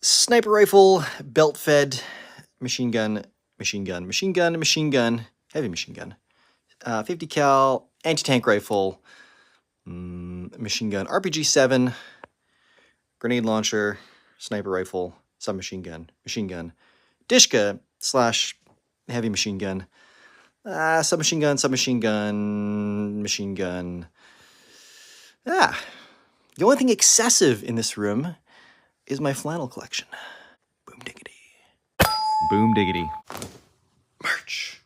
Sniper rifle, belt-fed, machine gun, machine gun, machine gun, machine gun, heavy machine gun, 50 cal, anti-tank rifle, machine gun, RPG-7, grenade launcher, sniper rifle, submachine gun, machine gun, Dishka / heavy machine gun, submachine gun, submachine gun, machine gun. The only thing excessive in this room is my flannel collection. Boom diggity. Boom diggity.